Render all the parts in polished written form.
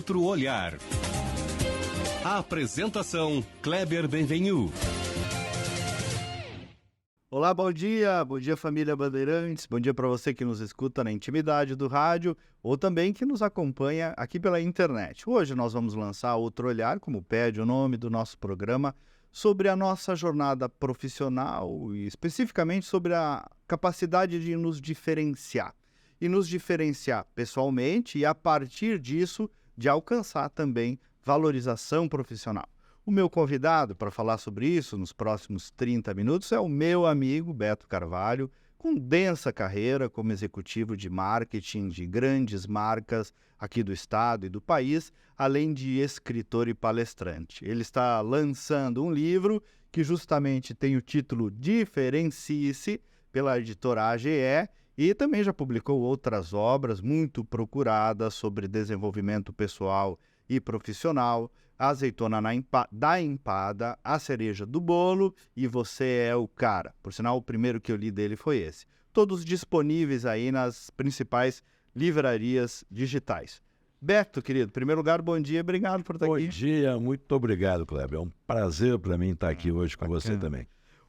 Outro Olhar. A apresentação, Kleber Benvenu. Olá, bom dia família Bandeirantes, bom dia para você que nos escuta na intimidade do rádio ou também que nos acompanha aqui pela internet. Hoje nós vamos lançar Outro Olhar, como pede o nome do nosso programa, sobre a nossa jornada profissional e especificamente sobre a capacidade de nos diferenciar. E nos diferenciar pessoalmente e a partir disso de alcançar também valorização profissional. O meu convidado para falar sobre isso nos próximos 30 minutos é o meu amigo Beto Carvalho, com densa carreira como executivo de marketing de grandes marcas aqui do estado e do país, além de escritor e palestrante. Ele está lançando um livro que justamente tem o título Diferencie-se, pela editora AGE, e também já publicou outras obras muito procuradas sobre desenvolvimento pessoal e profissional, A Azeitona da Empada, A Cereja do Bolo e Você é o Cara. Por sinal, o primeiro que eu li dele foi esse. Todos disponíveis aí nas principais livrarias digitais. Beto, querido, em primeiro lugar, bom dia, obrigado por estar aqui. Bom dia, muito obrigado, Kleber. É um prazer para mim estar aqui hoje com você também.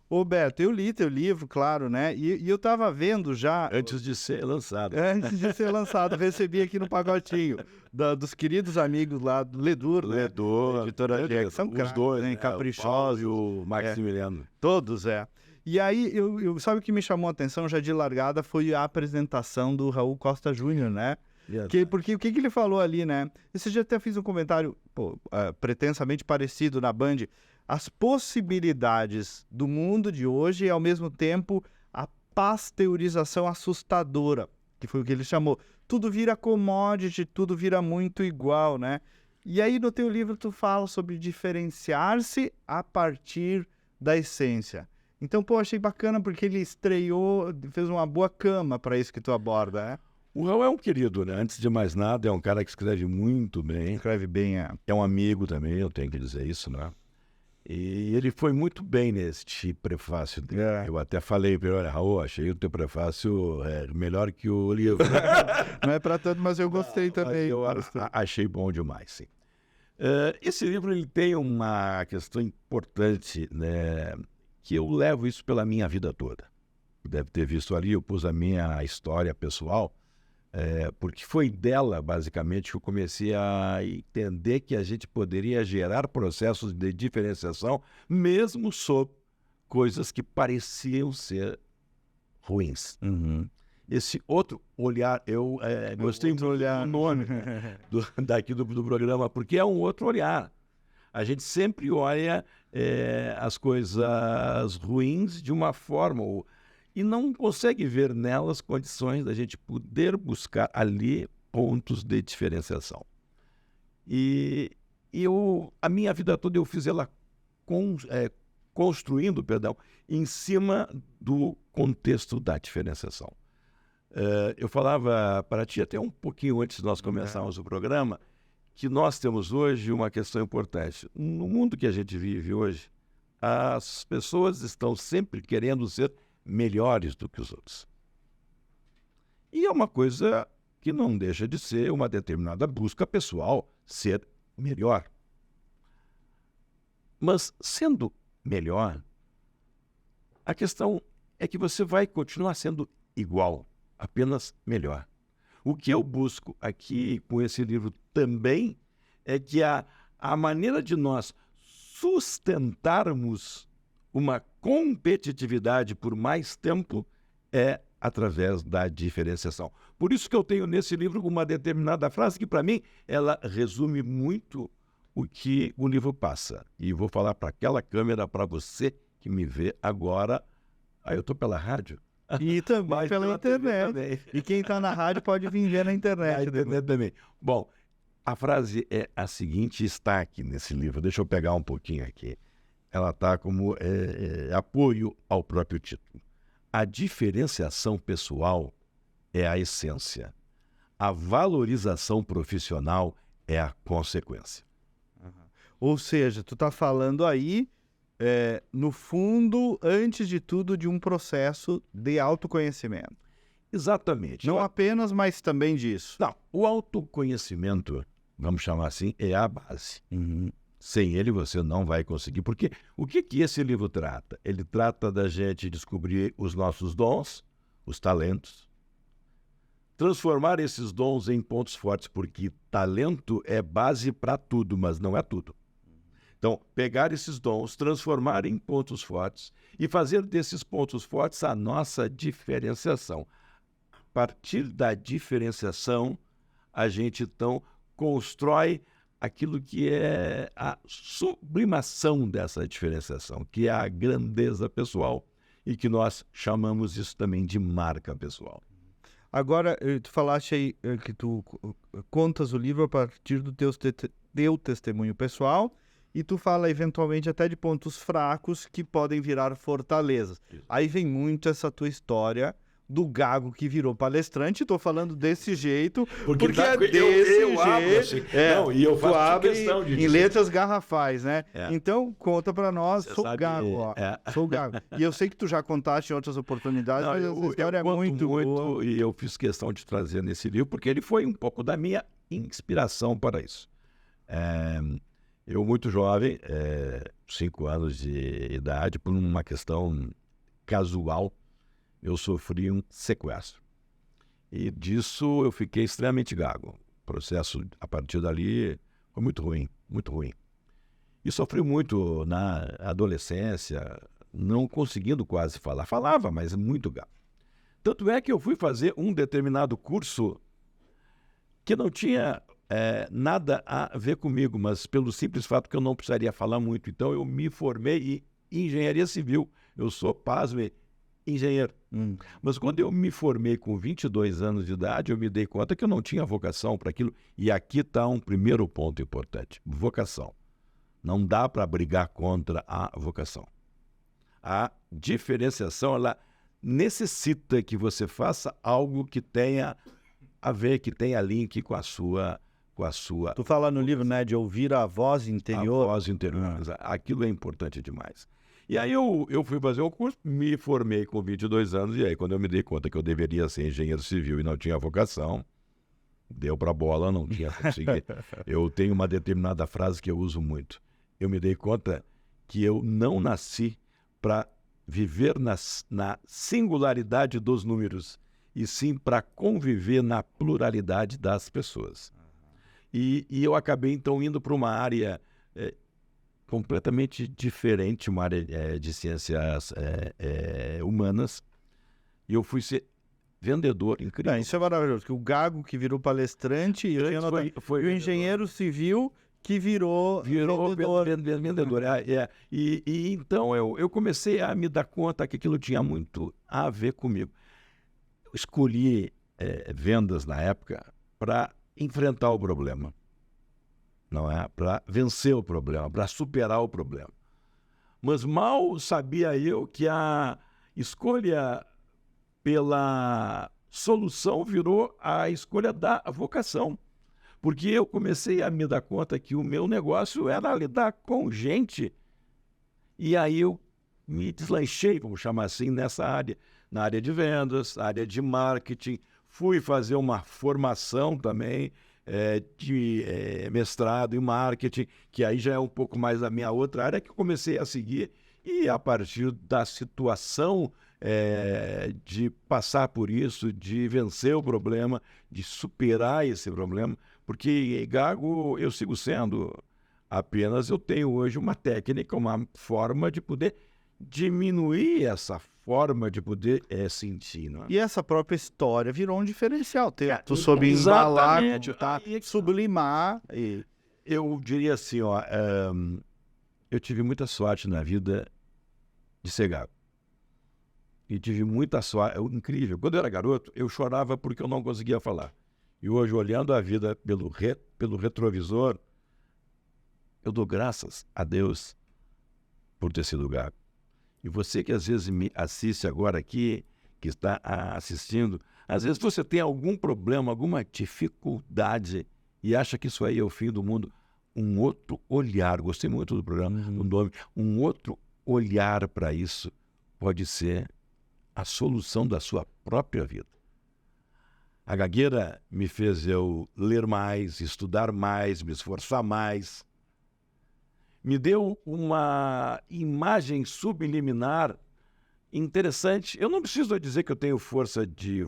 Ô Beto, eu li teu livro, claro, né? E eu estava vendo já... Antes de ser lançado. Antes de ser lançado, recebi aqui no pacotinho dos queridos amigos lá, do Ledur, né? Editora Jack, são os dois, né? Caprichosos. O Paulo e o Maximiliano. Todos, E aí, sabe o que me chamou a atenção já de largada foi a apresentação do Raul Costa Júnior, né? Porque o que ele falou ali, né? Esse dia até fiz um comentário pretensamente parecido na Band. As possibilidades do mundo de hoje e, ao mesmo tempo, a pasteurização assustadora, que foi o que ele chamou. Tudo vira commodity, tudo vira muito igual, né? E aí, no teu livro, tu fala sobre diferenciar-se a partir da essência. Então, achei bacana porque ele estreou, fez uma boa cama para isso que tu aborda, né? O Raul é um querido, né? Antes de mais nada, é um cara que escreve muito bem. Escreve bem, É um amigo também, eu tenho que dizer isso, né? E ele foi muito bem neste prefácio dele. Eu até falei para ele, olha, Raul, achei o teu prefácio melhor que o livro. Não é para tanto, mas eu gostei também. Eu achei bom demais, sim. Esse livro ele tem uma questão importante, né, que eu levo isso pela minha vida toda. Deve ter visto ali, eu pus a minha história pessoal, porque foi dela, basicamente, que eu comecei a entender que a gente poderia gerar processos de diferenciação, mesmo sobre coisas que pareciam ser ruins. Uhum. Esse outro olhar, eu gostei muito do nome daqui do programa, porque é um outro olhar. A gente sempre olha as coisas ruins de uma forma... E não consegue ver nelas condições da gente poder buscar ali pontos de diferenciação. E a minha vida toda eu fiz ela construindo, em cima do contexto da diferenciação. Eu falava para ti até um pouquinho antes de nós começarmos o programa, que nós temos hoje uma questão importante. No mundo que a gente vive hoje, as pessoas estão sempre querendo ser melhores do que os outros. E é uma coisa que não deixa de ser uma determinada busca pessoal, ser melhor. Mas, sendo melhor, a questão é que você vai continuar sendo igual, apenas melhor. O que eu busco aqui com esse livro também é que a maneira de nós sustentarmos uma competitividade por mais tempo é através da diferenciação. Por isso que eu tenho nesse livro uma determinada frase que, para mim, ela resume muito o que o livro passa. E vou falar para aquela câmera, para você que me vê agora. Eu estou pela rádio? E também pela internet. Também. E quem está na rádio pode vir ver na internet. Também. Bom, a frase é a seguinte, está aqui nesse livro. Deixa eu pegar um pouquinho aqui. Ela está como apoio ao próprio título. A diferenciação pessoal é a essência. A valorização profissional é a consequência. Ou seja, tu está falando aí, no fundo, antes de tudo, de um processo de autoconhecimento. Exatamente. Não apenas, mas também disso. Não, o autoconhecimento, vamos chamar assim, é a base. Sem ele você não vai conseguir. Porque o que esse livro trata? Ele trata da gente descobrir os nossos dons, os talentos, transformar esses dons em pontos fortes, porque talento é base para tudo, mas não é tudo. Então, pegar esses dons, transformar em pontos fortes e fazer desses pontos fortes a nossa diferenciação. A partir da diferenciação, a gente, então, constrói aquilo que é a sublimação dessa diferenciação, que é a grandeza pessoal e que nós chamamos isso também de marca pessoal. Agora, tu falaste aí que tu contas o livro a partir do teu testemunho pessoal e tu fala eventualmente até de pontos fracos que podem virar fortalezas. Isso. Aí vem muito essa tua história do gago que virou palestrante. Estou falando desse jeito, porque é desse eu abro jeito. assim. Não, e eu faço questão de em dizer. letras garrafais, né? É. então, conta para nós. Você Sou sabe, gago, ó. Sou gago. E eu sei que tu já contaste em outras oportunidades, mas essa história é conto muito boa. E eu fiz questão de trazer nesse livro, porque ele foi um pouco da minha inspiração para isso. Eu, muito jovem, 5 anos de idade, por uma questão casual, eu sofri um sequestro. E disso eu fiquei extremamente gago. O processo, a partir dali, foi muito ruim, muito ruim. E sofri muito na adolescência, não conseguindo quase falar. Falava, mas muito gago. Tanto é que eu fui fazer um determinado curso que não tinha nada a ver comigo, mas pelo simples fato que eu não precisaria falar muito. Então eu me formei em engenharia civil. Eu sou, pasme, engenheiro. Mas quando eu me formei com 22 anos de idade, eu me dei conta que eu não tinha vocação para aquilo. E aqui está um primeiro ponto importante: vocação. Não dá para brigar contra a vocação. A diferenciação, ela necessita que você faça algo que tenha a ver, que tenha link com a sua... Tu fala no livro, né, de ouvir a voz interior. A voz interior. Aquilo é importante demais. E aí eu fui fazer o curso, me formei com 22 anos, e aí quando eu me dei conta que eu deveria ser engenheiro civil e não tinha vocação, deu pra bola, não tinha conseguido. Eu tenho uma determinada frase que eu uso muito. Eu me dei conta que eu não nasci para viver na singularidade dos números, e sim para conviver na pluralidade das pessoas. E eu acabei, então, indo para uma área completamente diferente, uma área de ciências humanas, e eu fui ser vendedor, incrível. Isso é maravilhoso, que o gago que virou palestrante e o engenheiro civil que virou vendedor. Vendedor. E então eu comecei a me dar conta que aquilo tinha muito a ver comigo. Eu escolhi vendas na época para enfrentar o problema, não é? Para vencer o problema, para superar o problema. Mas mal sabia eu que a escolha pela solução virou a escolha da vocação. Porque eu comecei a me dar conta que o meu negócio era lidar com gente. E aí eu me deslanchei, vamos chamar assim, nessa área. Na área de vendas, na área de marketing. Fui fazer uma formação também de mestrado em marketing, que aí já é um pouco mais a minha outra área, que eu comecei a seguir. E a partir da situação de passar por isso, de vencer o problema, de superar esse problema, porque gago eu sigo sendo, apenas eu tenho hoje uma técnica, uma forma de poder diminuir essa forma de poder sentir. Não é? E essa própria história virou um diferencial. Tu soube embalar, sublimar. Eu diria assim, eu tive muita sorte na vida de ser gago. E tive muita sorte, incrível. Quando eu era garoto, eu chorava porque eu não conseguia falar. E hoje, olhando a vida pelo retrovisor, eu dou graças a Deus por ter sido gago. E você que às vezes me assiste agora aqui, que está assistindo, às vezes você tem algum problema, alguma dificuldade e acha que isso aí é o fim do mundo. Um outro olhar, gostei muito do programa, do nome, um outro olhar para isso pode ser a solução da sua própria vida. A gagueira me fez eu ler mais, estudar mais, me esforçar mais. Me deu uma imagem subliminar interessante. Eu não preciso dizer que eu tenho força de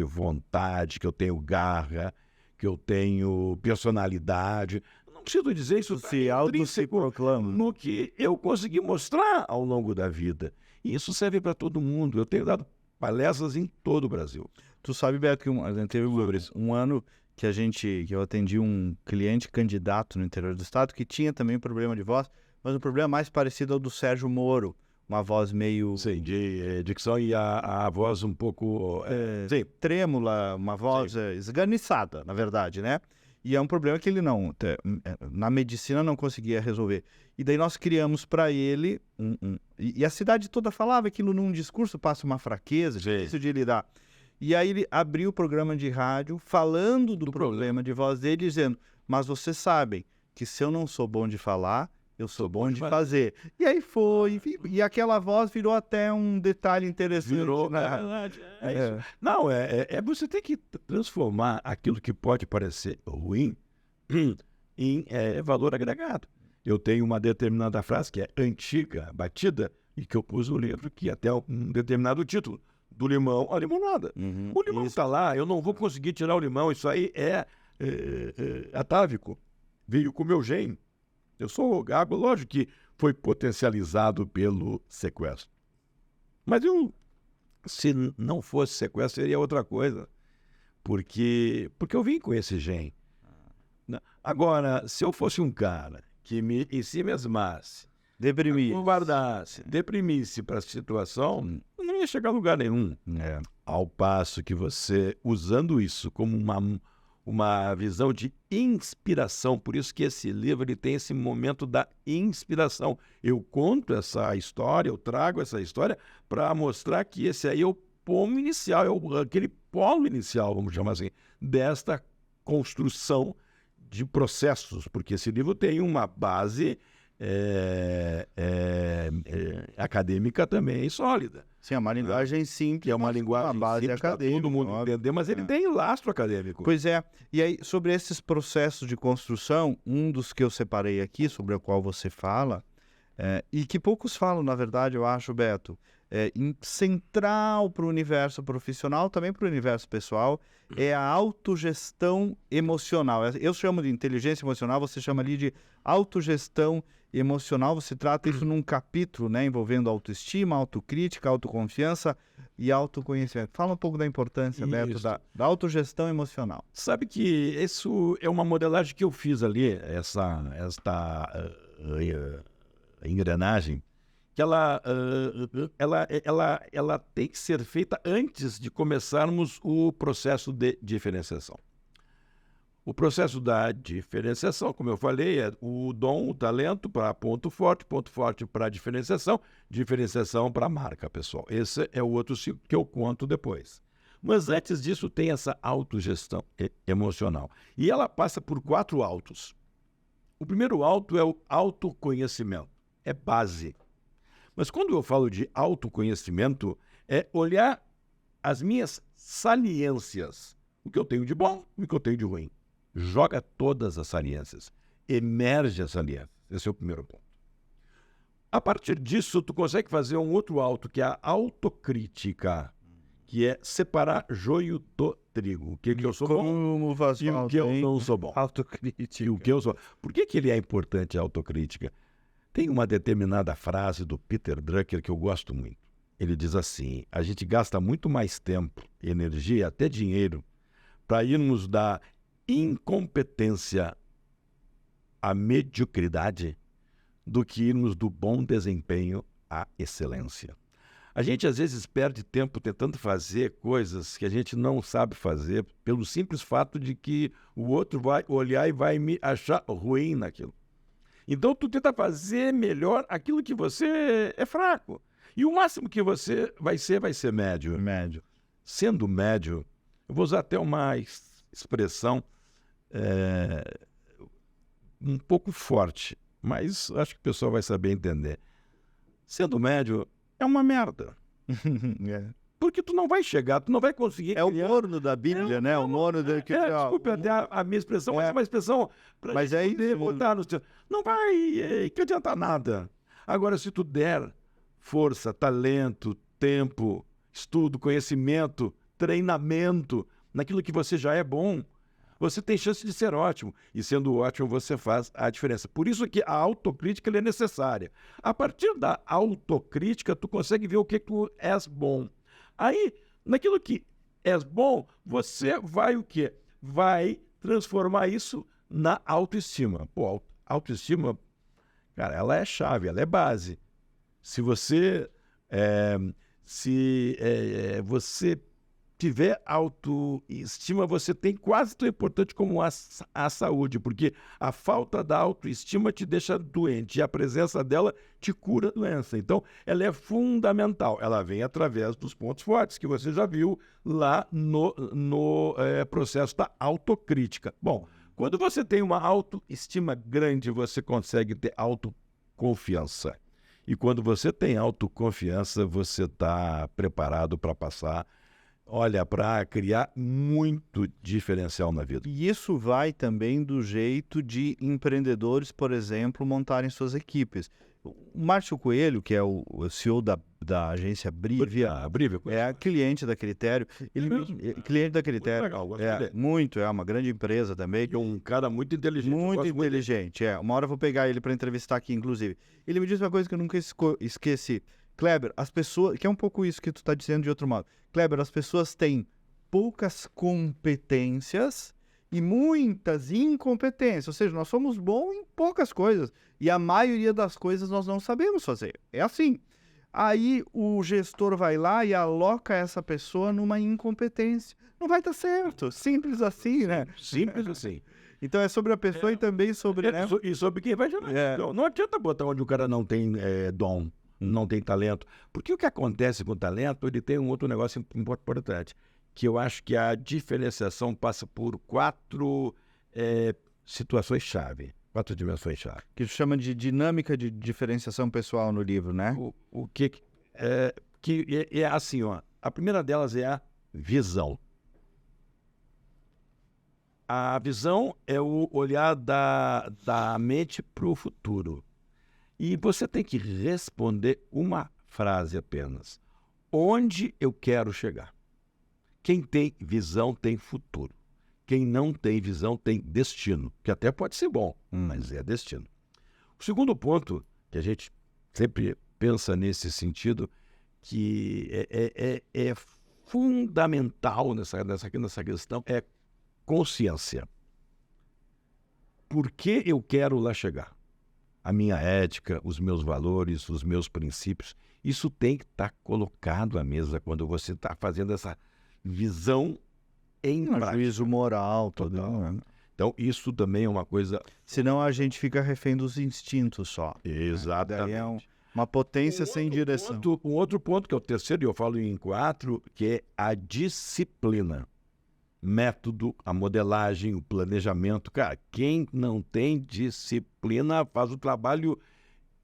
vontade, que eu tenho garra, que eu tenho personalidade. Eu não preciso dizer isso. Se auto-se-proclama. No que eu consegui mostrar ao longo da vida. E isso serve para todo mundo. Eu tenho dado palestras em todo o Brasil. Tu sabe, Beto, que teve um ano que eu atendi um cliente candidato no interior do estado que tinha também problema de voz, mas um problema mais parecido ao do Sérgio Moro. Uma voz meio... Sim, de dicção e a voz um pouco... trêmula, uma voz esganiçada, na verdade, né? E é um problema que ele na medicina não conseguia resolver. E daí nós criamos para ele, e a cidade toda falava aquilo num discurso, passa uma fraqueza, difícil de lidar. E aí ele abriu o programa de rádio falando do problema de voz dele, dizendo, mas vocês sabem que se eu não sou bom de falar, eu sou bom de fazer. E aí foi, e aquela voz virou até um detalhe interessante. Virou, né? na verdade. Isso. Não, você tem que transformar aquilo que pode parecer ruim em valor agregado. Eu tenho uma determinada frase que é antiga, batida, e que eu pus no livro, que até um determinado título, do limão à limonada. O limão está lá, eu não vou conseguir tirar o limão, isso aí é atávico, veio com o meu gene. Eu sou gago, lógico que foi potencializado pelo sequestro. Mas se não fosse sequestro, seria outra coisa. Porque eu vim com esse gene. Agora, se eu fosse um cara que em si mesmasse, deprimisse para a situação, eu não ia chegar a lugar nenhum. Ao passo que você, usando isso como uma visão de inspiração, por isso que esse livro ele tem esse momento da inspiração. Eu conto essa história, eu trago essa história para mostrar que esse aí é o pomo inicial, aquele polo inicial, vamos chamar assim, desta construção de processos, porque esse livro tem uma base acadêmica também sólida. Sim, é uma linguagem simples, é uma linguagem uma base acadêmica, todo mundo entender, mas ele tem lastro acadêmico. Pois é. E aí, sobre esses processos de construção, um dos que eu separei aqui, sobre o qual você fala, e que poucos falam, na verdade, eu acho, Beto, central para o universo profissional, também para o universo pessoal, é a autogestão emocional. Eu chamo de inteligência emocional, você chama ali de autogestão emocional. Você trata isso num capítulo, né, envolvendo autoestima, autocrítica, autoconfiança e autoconhecimento. Fala um pouco da importância, Beto, da autogestão emocional. Sabe que isso é uma modelagem que eu fiz ali, esta engrenagem, que ela tem que ser feita antes de começarmos o processo de diferenciação. O processo da diferenciação, como eu falei, é o dom, o talento para ponto forte para diferenciação para marca, pessoal. Esse é o outro ciclo que eu conto depois. Mas antes disso tem essa autogestão emocional. E ela passa por 4 autos. O primeiro auto é o autoconhecimento, é base. Mas quando eu falo de autoconhecimento, é olhar as minhas saliências, o que eu tenho de bom e o que eu tenho de ruim. Joga todas as saliências, emerge as saliências. Esse é o primeiro ponto. A partir disso, tu consegue fazer um outro auto, que é a autocrítica, que é separar joio do trigo. O que eu sou bom e o que eu não sou bom. Autocrítica. E o que eu sou. Por que ele é importante, a autocrítica? Tem uma determinada frase do Peter Drucker que eu gosto muito. Ele diz assim: a gente gasta muito mais tempo, energia, até dinheiro, para irmos da incompetência à mediocridade do que irmos do bom desempenho à excelência. A gente às vezes perde tempo tentando fazer coisas que a gente não sabe fazer pelo simples fato de que o outro vai olhar e vai me achar ruim naquilo. Então, tu tenta fazer melhor aquilo que você é fraco. E o máximo que você vai ser médio. Médio. Sendo médio, eu vou usar até uma expressão um pouco forte, mas acho que o pessoal vai saber entender. Sendo médio, é uma merda. Porque tu não vai chegar, tu não vai conseguir É o criar. morno da Bíblia, né? O morno da... Desculpe até a minha expressão, mas é uma expressão para Mas é poder isso. botar no teu... Não vai que adianta nada. Agora, se tu der força, talento, tempo, estudo, conhecimento, treinamento, naquilo que você já é bom, você tem chance de ser ótimo. E sendo ótimo, você faz a diferença. Por isso que a autocrítica ela é necessária. A partir da autocrítica, tu consegue ver o que tu és bom. Aí, naquilo que és bom, você vai o quê? Vai transformar isso na autoestima. Pô, autoestima, cara, ela é chave, ela é base. Se você, você tiver autoestima, você tem quase tão importante como a saúde, porque a falta da autoestima te deixa doente e a presença dela te cura a doença. Então, ela é fundamental. Ela vem através dos pontos fortes, que você já viu lá no processo da autocrítica. Bom, quando você tem uma autoestima grande, você consegue ter autoconfiança. E quando você tem autoconfiança, você está preparado para passar, olha, para criar muito diferencial na vida. E isso vai também do jeito de empreendedores, por exemplo, montarem suas equipes. O Márcio Coelho, que é o CEO da agência Brivia, é cliente da Critério. Cliente da Critério. Muito legal, é uma grande empresa também. É um cara muito inteligente. Muito inteligente, Uma hora eu vou pegar ele para entrevistar aqui, inclusive. Ele me disse uma coisa que eu nunca esqueci. Kleber, as pessoas... Que é um pouco isso que tu está dizendo de outro modo. Kleber, as pessoas têm poucas competências e muitas incompetências. Ou seja, nós somos bons em poucas coisas. E a maioria das coisas nós não sabemos fazer. É assim. Aí o gestor vai lá e aloca essa pessoa numa incompetência. Não vai dar certo. Simples assim, né? Simples assim. Então é sobre a pessoa e também sobre... né? E sobre quem vai gerar. Não adianta botar onde o cara não tem dom, não tem talento. Porque o que acontece com o talento, ele tem um outro negócio importante, que eu acho que a diferenciação passa por 4 situações-chave, 4 dimensões-chave. Que tu chama de dinâmica de diferenciação pessoal no livro, né? O que é assim, ó. A primeira delas é a visão. A visão é o olhar da mente para o futuro. E você tem que responder uma frase apenas. Onde eu quero chegar? Quem tem visão tem futuro. Quem não tem visão tem destino, que até pode ser bom, mas é destino. O segundo ponto, que a gente sempre pensa nesse sentido, que é fundamental nessa questão, é consciência. Por que eu quero lá chegar? A minha ética, os meus valores, os meus princípios, isso tem que estar colocado à mesa quando você está fazendo essa visão em prática. Juízo moral, tudo. Né? Então, isso também é uma coisa... Senão a gente fica refém dos instintos só. Exatamente. Daí é uma potência sem direção. Um outro ponto, que é o terceiro, e eu falo em 4, que é a disciplina. Método, a modelagem, o planejamento. Cara, quem não tem disciplina faz o trabalho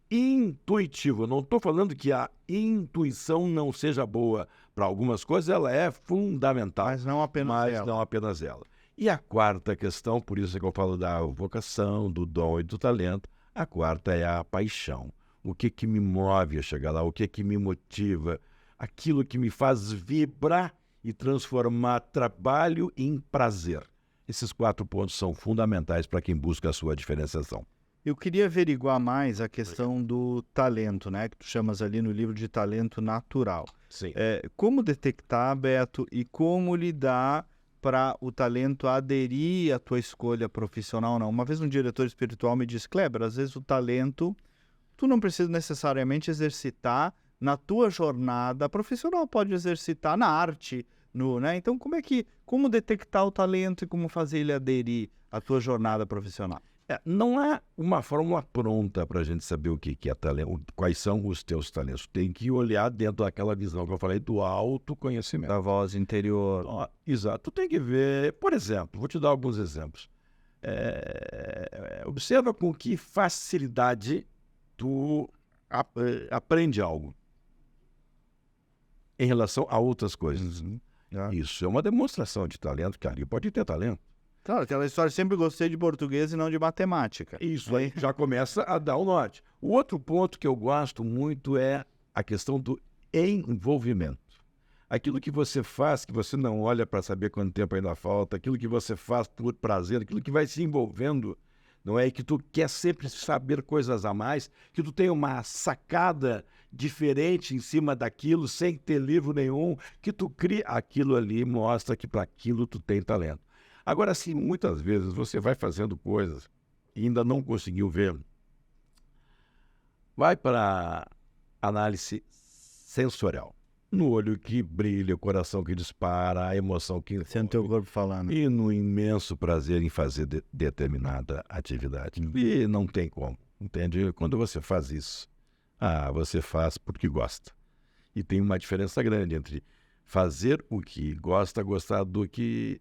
intuitivo. Eu não estou falando que a intuição não seja boa. Para algumas coisas ela é fundamental. Mas não apenas ela. E a quarta questão, por isso é que eu falo da vocação, do dom e do talento, a quarta é a paixão. O que me move a chegar lá? O que me motiva? Aquilo que me faz vibrar e transformar trabalho em prazer. Esses 4 pontos são fundamentais para quem busca a sua diferenciação. Eu queria averiguar mais a questão do talento, né? Que tu chamas ali no livro de talento natural. Sim. Como detectar, Beto, e como lidar para o talento aderir à tua escolha profissional ou não? Uma vez um diretor espiritual me disse, Kleber, às vezes o talento, tu não precisa necessariamente exercitar na tua jornada profissional, pode exercitar na arte, né? Então, como detectar o talento e como fazer ele aderir à tua jornada profissional? Não há uma fórmula pronta para a gente saber o que é talento, quais são os teus talentos. Tem que olhar dentro daquela visão que eu falei do autoconhecimento. Da voz interior. Exato. Tu tem que ver, por exemplo, vou te dar alguns exemplos. Observa com que facilidade tu aprende algo. em relação a outras coisas. Ah. Isso é uma demonstração de talento, que ali pode ter talento. Claro, aquela história, sempre gostei de português e não de matemática. Isso aí já começa a dar o norte. O outro ponto que eu gosto muito é a questão do envolvimento. Aquilo que você faz, que você não olha para saber quanto tempo ainda falta, aquilo que você faz por prazer, aquilo que vai se envolvendo, não é? Que tu quer sempre saber coisas a mais, que tu tem uma sacada diferente em cima daquilo, sem ter livro nenhum, que tu cria aquilo ali, mostra que para aquilo tu tem talento. Agora, sim, muitas vezes você vai fazendo coisas e ainda não conseguiu ver. Vai para análise sensorial. No olho que brilha, o coração que dispara, a emoção que Sendo teu corpo falando. e no imenso prazer em fazer determinada atividade. E não tem como, entende? Quando você faz isso, você faz porque gosta. E tem uma diferença grande entre fazer o que gosta, gostar do que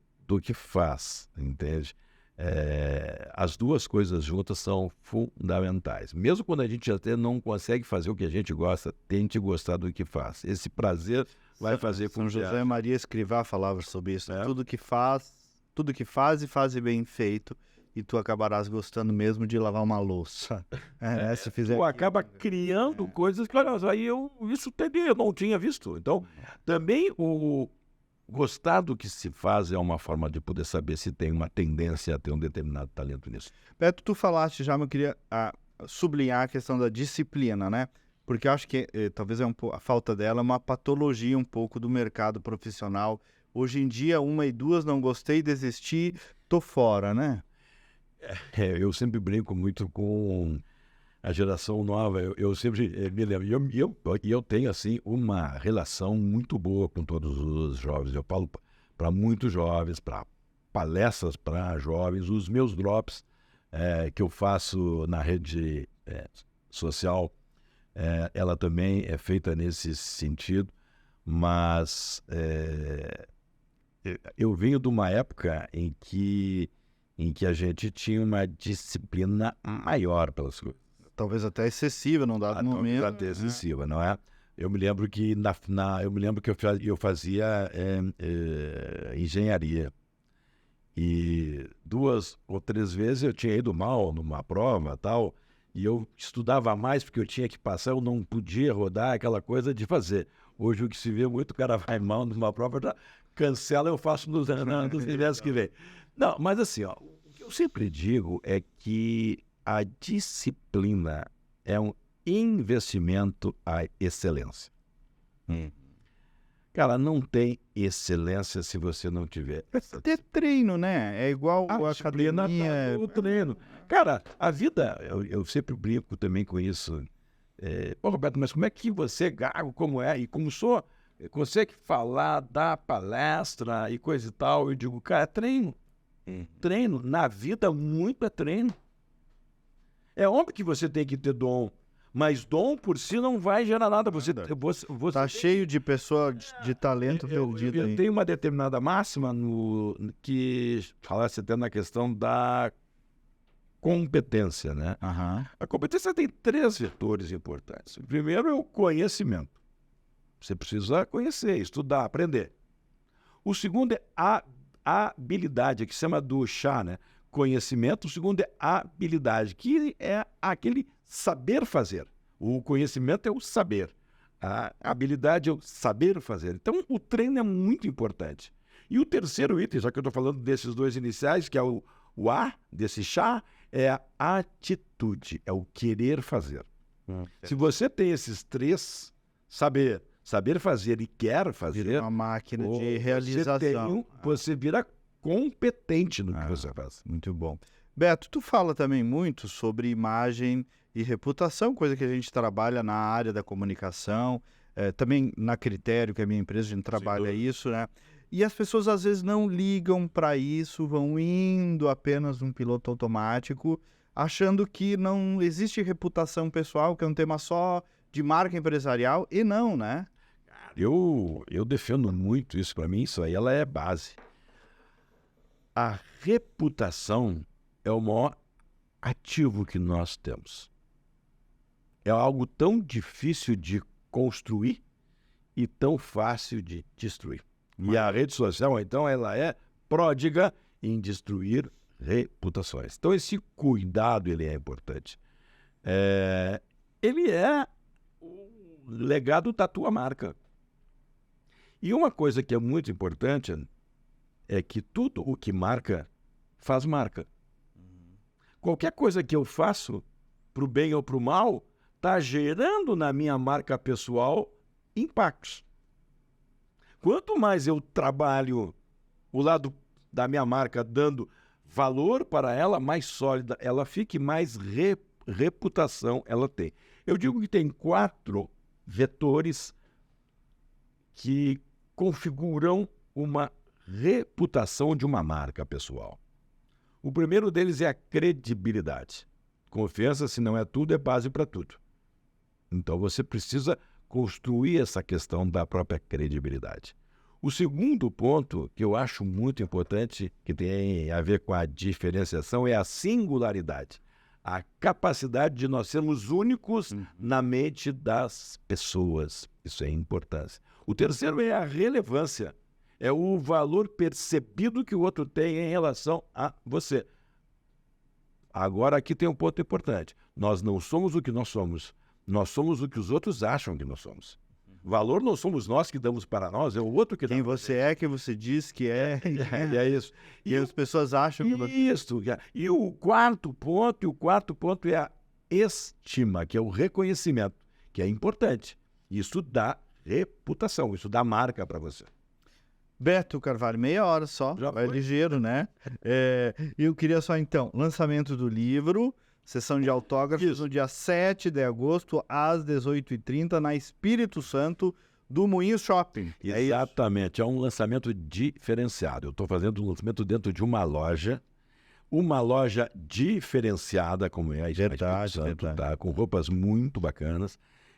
faz, entende? As duas coisas juntas são fundamentais. Mesmo quando a gente até não consegue fazer o que a gente gosta, tente gostar do que faz. Esse prazer vai fazer com São que José Maria Escrivá falava sobre isso. É. Tudo que faz e faz bem feito, e tu acabarás gostando mesmo de lavar uma louça. Se fizer tu acaba criando coisas que, olha, aí eu não tinha visto. Então, também o gostar do que se faz é uma forma de poder saber se tem uma tendência a ter um determinado talento nisso. Beto, tu falaste já, mas eu queria sublinhar a questão da disciplina, né? Porque eu acho que talvez a falta dela é uma patologia um pouco do mercado profissional. Hoje em dia, 1 e 2, não gostei, desisti, tô fora, né? Eu sempre brinco muito com a geração nova. Eu sempre me lembro. E eu tenho, assim, uma relação muito boa com todos os jovens. Eu falo para muitos jovens, para palestras para jovens, os meus drops que eu faço na rede social, ela também é feita nesse sentido, mas eu venho de uma época em que a gente tinha uma disciplina maior pelas coisas. Talvez até excessiva num dado momento. Até excessiva, não é? Eu me lembro que eu fazia engenharia. E 2 ou 3 vezes eu tinha ido mal numa prova tal, e eu estudava mais porque eu tinha que passar, eu não podia rodar aquela coisa de fazer. Hoje o que se vê muito, o cara vai mal numa prova, já cancela, eu faço nos semestres que vem. Não, mas assim, ó, o que eu sempre digo é que a disciplina é um investimento à excelência. Cara, não tem excelência se você não tiver. Ter treino, né? É igual A a disciplina academia. o treino. Cara, a vida, eu sempre brinco também com isso. Pô, Roberto, mas como é que você, gago, como é? E como sou, consegue falar, dar palestra e coisa e tal? Eu digo, cara, é treino. Treino. Na vida, muito é treino. É óbvio que você tem que ter dom, mas dom por si não vai gerar nada. Você Tá cheio de pessoa de talento perdido eu aí. tenho uma determinada máxima que falasse até na questão da competência, né? Aham. A competência tem 3 vetores importantes. O primeiro é o conhecimento. Você precisa conhecer, estudar, aprender. O segundo é a habilidade, que se chama do chá, né? Conhecimento. O segundo é habilidade, que é aquele saber fazer. O conhecimento é o saber. A habilidade é o saber fazer. Então, o treino é muito importante. E o terceiro item, já que eu estou falando desses 2 iniciais, que é o A, desse chá, é a atitude, é o querer fazer. Se você tem esses 3, saber fazer e quer fazer, Vira uma máquina de realização. você vira competente no que você faz. Muito bom. Beto, tu fala também muito sobre imagem e reputação, coisa que a gente trabalha na área da comunicação, também na Critério, que é a minha empresa, a gente trabalha isso, né? E as pessoas às vezes não ligam para isso, vão indo apenas num piloto automático, achando que não existe reputação pessoal, que é um tema só de marca empresarial, e não, né? Eu defendo muito isso. Para mim, isso aí ela é base. A reputação é o maior ativo que nós temos. É algo tão difícil de construir e tão fácil de destruir. E a rede social, então, ela é pródiga em destruir reputações. Então, esse cuidado, ele é importante. Ele é o legado da tua marca. E uma coisa que é muito importante é que tudo o que marca, faz marca. Qualquer coisa que eu faço, para o bem ou para o mal, está gerando na minha marca pessoal impactos. Quanto mais eu trabalho o lado da minha marca dando valor para ela, mais sólida ela fica e mais reputação ela tem. Eu digo que tem 4 vetores que configuram uma reputação de uma marca pessoal. O primeiro deles é a credibilidade. Confiança, se não é tudo, é base para tudo. Então você precisa construir essa questão da própria credibilidade. O segundo ponto, que eu acho muito importante, que tem a ver com a diferenciação, é a singularidade. A capacidade de nós sermos únicos na mente das pessoas. Isso é importância. O terceiro é a relevância. É o valor percebido que o outro tem em relação a você. Agora, aqui tem um ponto importante. Nós não somos o que nós somos. Nós somos o que os outros acham que nós somos. Valor não somos nós que damos para nós, é o outro que dá. Quem você é, quem você diz que é. É isso. E as pessoas acham que você... Isso. E o quarto ponto é a estima, que é o reconhecimento, que é importante. Isso dá reputação, isso dá marca para você. Beto Carvalho, meia hora só, Já vai foi. ligeiro, né? Eu queria só então, lançamento do livro, sessão de autógrafos no dia 7 de agosto, às 18h30, na Espírito Santo, do Moinho Shopping. Exatamente, é um lançamento diferenciado. Eu estou fazendo um lançamento dentro de uma loja diferenciada, como é a Espírito Santo, tá? Com roupas muito bacanas.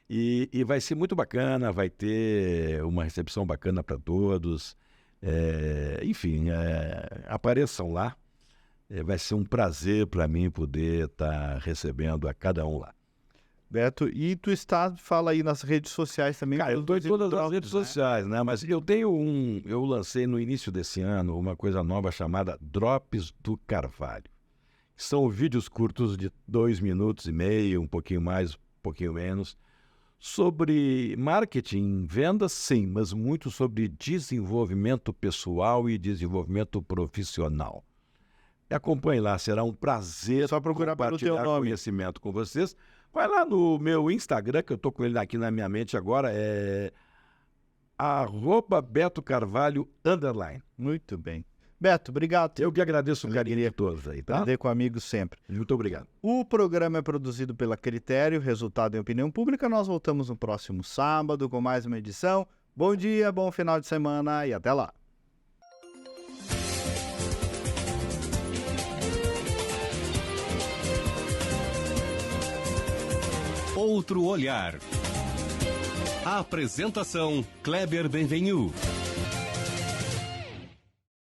E vai ser muito bacana, vai ter uma recepção bacana para todos. Enfim, apareçam lá. Vai ser um prazer para mim poder estar recebendo a cada um lá. Beto, e tu fala aí nas redes sociais também. Cara, eu estou em todas as redes sociais, né? Mas eu lancei no início desse ano uma coisa nova chamada Drops do Carvalho. São vídeos curtos de 2 minutos e meio, um pouquinho mais, um pouquinho menos, sobre marketing, vendas, sim, mas muito sobre desenvolvimento pessoal e desenvolvimento profissional. Acompanhe lá, será um prazer só procurar pelo teu compartilhar nome. Conhecimento com vocês. Vai lá no meu Instagram, que eu estou com ele aqui na minha mente agora, é @BetoCarvalho_. Muito bem. Beto, obrigado. Eu que agradeço o carinho de todos aí, tá? Aprender com amigos sempre. Muito obrigado. O programa é produzido pela Critério, resultado em opinião pública. Nós voltamos no próximo sábado com mais uma edição. Bom dia, bom final de semana e até lá. Outro olhar. Apresentação: Kleber Benvenu.